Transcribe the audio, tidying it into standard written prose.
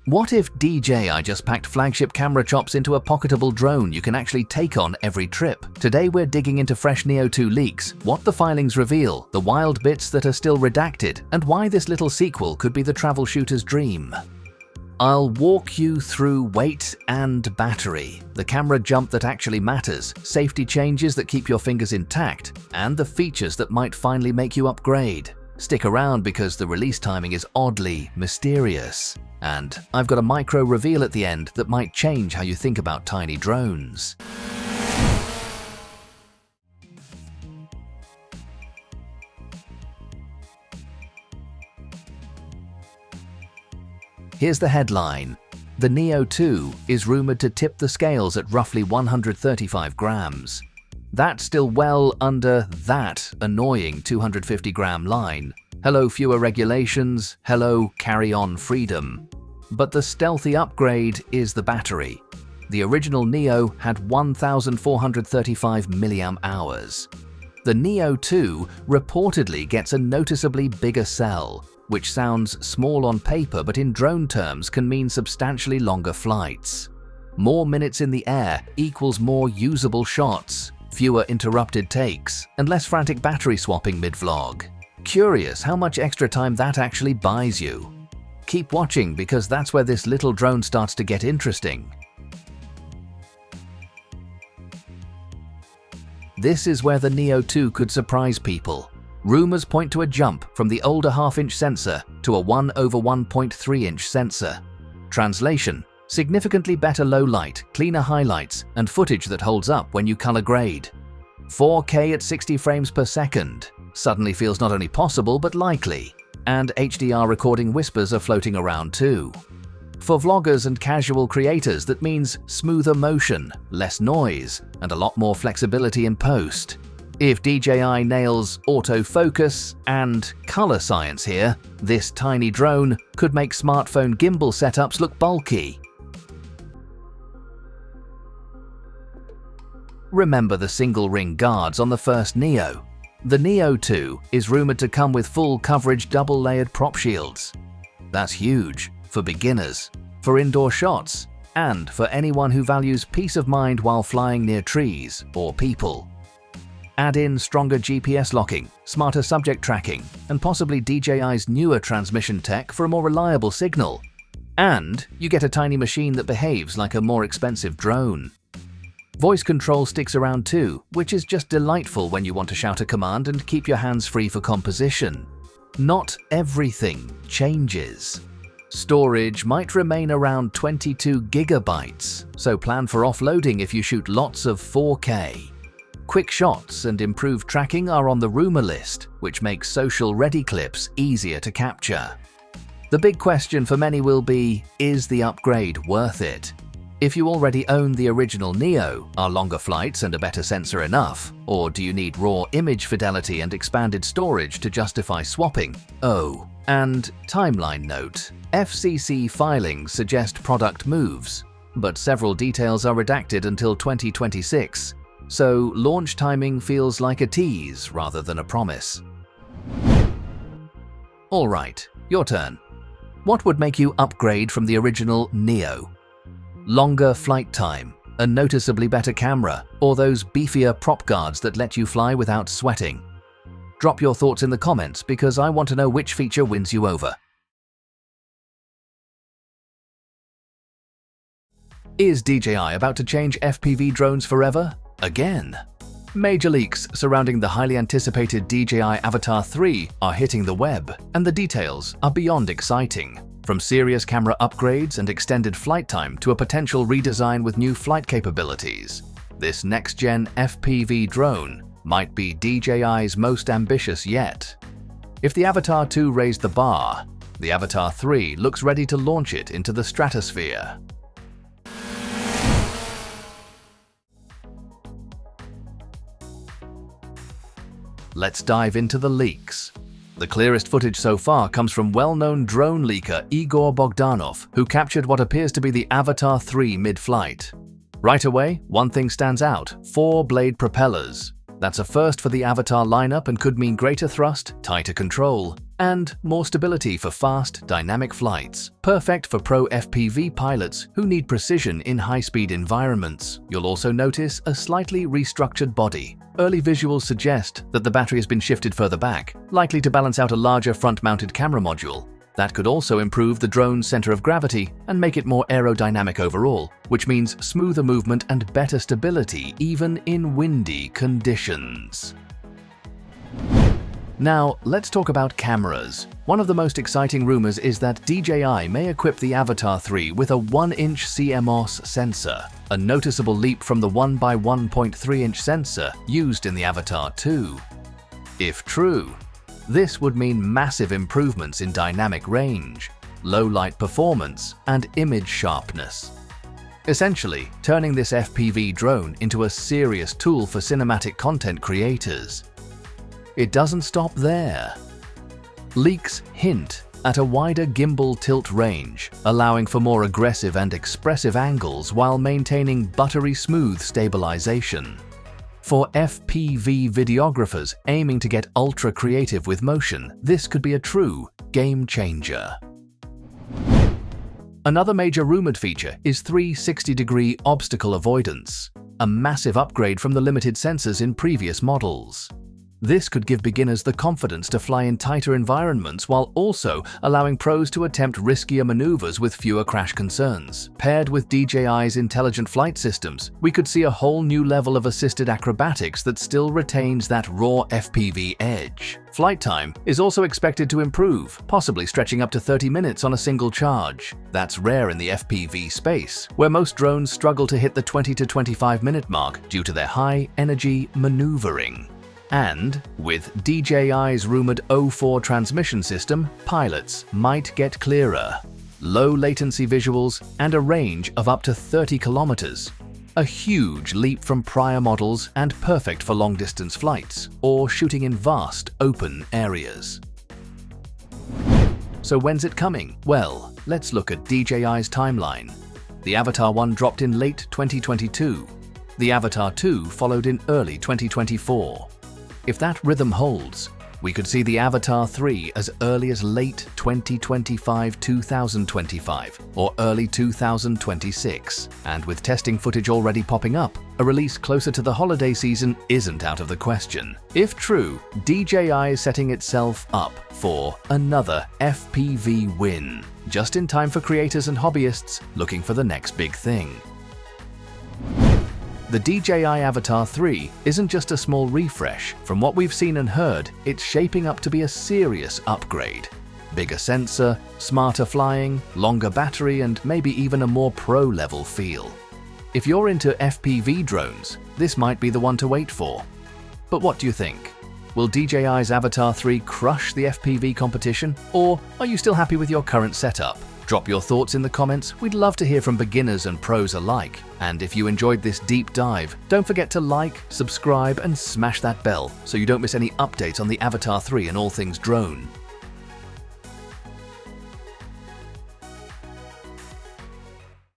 What if DJI just packed flagship camera chops into a pocketable drone you can actually take on every trip? Today we're digging into fresh Neo 2 leaks, what the filings reveal, the wild bits that are still redacted, and why this little sequel could be the travel shooter's dream. I'll walk you through weight and battery, the camera jump that actually matters, safety changes that keep your fingers intact, and the features that might finally make you upgrade. Stick around because the release timing is oddly mysterious. And I've got a micro reveal at the end that might change how you think about tiny drones. Here's the headline. The Neo 2 is rumored to tip the scales at roughly 135 grams. That's still well under that annoying 250-gram line. Hello fewer regulations, hello carry-on freedom. But the stealthy upgrade is the battery. The original Neo had 1,435 mAh. The Neo 2 reportedly gets a noticeably bigger cell, which sounds small on paper but in drone terms can mean substantially longer flights. More minutes in the air equals more usable shots, fewer interrupted takes, and less frantic battery swapping mid-vlog. Curious how much extra time that actually buys you. Keep watching because that's where this little drone starts to get interesting. This is where the Neo 2 could surprise people. Rumors point to a jump from the older half-inch sensor to a 1/1.3-inch sensor. Translation: significantly better low light, cleaner highlights, and footage that holds up when you color grade. 4K at 60 frames per second suddenly feels not only possible but likely, and HDR recording whispers are floating around too. For vloggers and casual creators, that means smoother motion, less noise, and a lot more flexibility in post. If DJI nails autofocus and color science here, this tiny drone could make smartphone gimbal setups look bulky. Remember the single-ring guards on the first Neo? The Neo 2 is rumored to come with full coverage double-layered prop shields. That's huge for beginners, for indoor shots, and for anyone who values peace of mind while flying near trees or people. Add in stronger GPS locking, smarter subject tracking, and possibly DJI's newer transmission tech for a more reliable signal. And you get a tiny machine that behaves like a more expensive drone. Voice control sticks around too, which is just delightful when you want to shout a command and keep your hands free for composition. Not everything changes. Storage might remain around 22 gigabytes, so plan for offloading if you shoot lots of 4K. Quick shots and improved tracking are on the rumor list, which makes social-ready clips easier to capture. The big question for many will be, is the upgrade worth it? If you already own the original Neo, are longer flights and a better sensor enough? Or do you need raw image fidelity and expanded storage to justify swapping? Oh, and timeline note, FCC filings suggest product moves, but several details are redacted until 2026, so launch timing feels like a tease rather than a promise. Alright, your turn. What would make you upgrade from the original Neo? Longer flight time, a noticeably better camera, or those beefier prop guards that let you fly without sweating? Drop your thoughts in the comments because I want to know which feature wins you over. Is DJI about to change FPV drones forever? Again? Major leaks surrounding the highly anticipated DJI Avatar 3 are hitting the web, and the details are beyond exciting. From serious camera upgrades and extended flight time to a potential redesign with new flight capabilities, this next-gen FPV drone might be DJI's most ambitious yet. If the Avatar 2 raised the bar, the Avatar 3 looks ready to launch it into the stratosphere. Let's dive into the leaks. The clearest footage so far comes from well-known drone leaker Igor Bogdanov, who captured what appears to be the Avatar 3 mid-flight. Right away, one thing stands out: 4-blade propellers. That's a first for the Avatar lineup and could mean greater thrust, tighter control, And more stability for fast, dynamic flights. Perfect for pro FPV pilots who need precision in high-speed environments. You'll also notice a slightly restructured body. Early visuals suggest that the battery has been shifted further back, likely to balance out a larger front-mounted camera module. That could also improve the drone's center of gravity and make it more aerodynamic overall, which means smoother movement and better stability even in windy conditions. Now, let's talk about cameras. One of the most exciting rumors is that DJI may equip the Avatar 3 with a 1-inch CMOS sensor, a noticeable leap from the 1x1.3-inch sensor used in the Avatar 2. If true, this would mean massive improvements in dynamic range, low light performance, and image sharpness. Essentially, turning this FPV drone into a serious tool for cinematic content creators. It doesn't stop there. Leaks hint at a wider gimbal tilt range, allowing for more aggressive and expressive angles while maintaining buttery smooth stabilization. For FPV videographers aiming to get ultra creative with motion, this could be a true game changer. Another major rumored feature is 360-degree obstacle avoidance, a massive upgrade from the limited sensors in previous models. This could give beginners the confidence to fly in tighter environments while also allowing pros to attempt riskier maneuvers with fewer crash concerns. Paired with DJI's intelligent flight systems, we could see a whole new level of assisted acrobatics that still retains that raw FPV edge. Flight time is also expected to improve, possibly stretching up to 30 minutes on a single charge. That's rare in the FPV space, where most drones struggle to hit the 20 to 25-minute mark due to their high-energy maneuvering. And with DJI's rumored O4 transmission system, pilots might get clearer, low latency visuals, and a range of up to 30 kilometers. A huge leap from prior models and perfect for long-distance flights or shooting in vast, open areas. So when's it coming? Well, let's look at DJI's timeline. The Avatar 1 dropped in late 2022. The Avatar 2 followed in early 2024. If that rhythm holds, we could see the Avatar 3 as early as late 2025-2025 or early 2026. And with testing footage already popping up, a release closer to the holiday season isn't out of the question. If true, DJI is setting itself up for another FPV win, just in time for creators and hobbyists looking for the next big thing. The DJI Avatar 3 isn't just a small refresh. From what we've seen and heard, it's shaping up to be a serious upgrade. Bigger sensor, smarter flying, longer battery, and maybe even a more pro-level feel. If you're into FPV drones, this might be the one to wait for. But what do you think? Will DJI's Avatar 3 crush the FPV competition? Or are you still happy with your current setup? Drop your thoughts in the comments. We'd love to hear from beginners and pros alike. And if you enjoyed this deep dive, don't forget to like, subscribe, and smash that bell so you don't miss any updates on the Avatar 3 and all things drone.